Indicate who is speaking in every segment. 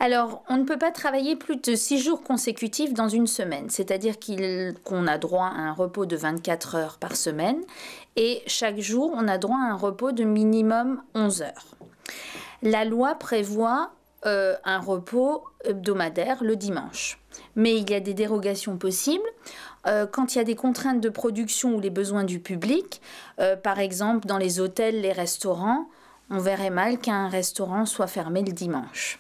Speaker 1: Alors, on ne peut pas travailler plus de 6 jours consécutifs dans une semaine, c'est-à-dire qu'on a droit à un repos de 24 heures par semaine et chaque jour, on a droit à un repos de minimum 11 heures. La loi prévoit un repos hebdomadaire le dimanche, mais il y a des dérogations possibles. Quand il y a des contraintes de production ou les besoins du public, par exemple dans les hôtels, les restaurants, on verrait mal qu'un restaurant soit fermé le dimanche.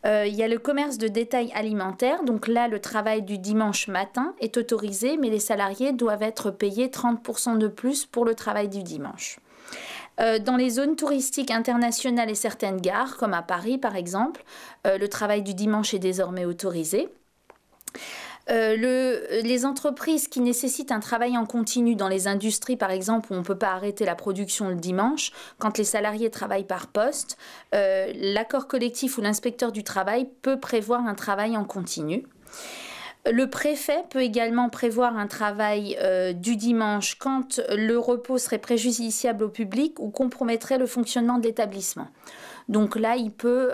Speaker 1: Il y a le commerce de détail alimentaire, donc là le travail du dimanche matin est autorisé, mais les salariés doivent être payés 30% de plus pour le travail du dimanche. Dans les zones touristiques internationales et certaines gares, comme à Paris par exemple, le travail du dimanche est désormais autorisé. Les entreprises qui nécessitent un travail en continu dans les industries, par exemple, où on ne peut pas arrêter la production le dimanche, quand les salariés travaillent par poste, l'accord collectif ou l'inspecteur du travail peut prévoir un travail en continu. Le préfet peut également prévoir un travail du dimanche quand le repos serait préjudiciable au public ou compromettrait le fonctionnement de l'établissement. Donc là, il peut,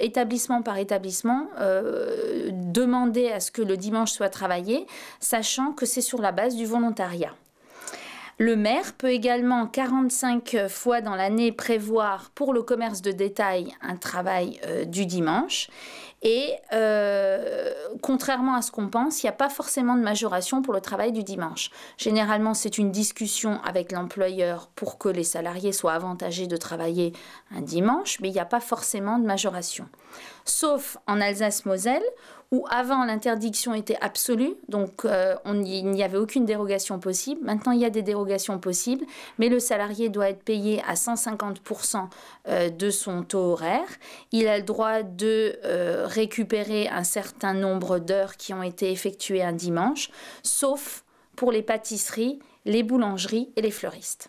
Speaker 1: établissement par établissement, demander à ce que le dimanche soit travaillé, sachant que c'est sur la base du volontariat. Le maire peut également 45 fois dans l'année prévoir pour le commerce de détail un travail du dimanche. Et contrairement à ce qu'on pense, il n'y a pas forcément de majoration pour le travail du dimanche. Généralement, c'est une discussion avec l'employeur pour que les salariés soient avantagés de travailler un dimanche, mais il n'y a pas forcément de majoration. Sauf en Alsace-Moselle, où avant l'interdiction était absolue, donc il n'y avait aucune dérogation possible. Maintenant, il y a des dérogations possibles, mais le salarié doit être payé à 150% de son taux horaire. Il a le droit de récupérer un certain nombre d'heures qui ont été effectuées un dimanche, sauf pour les pâtisseries, les boulangeries et les fleuristes.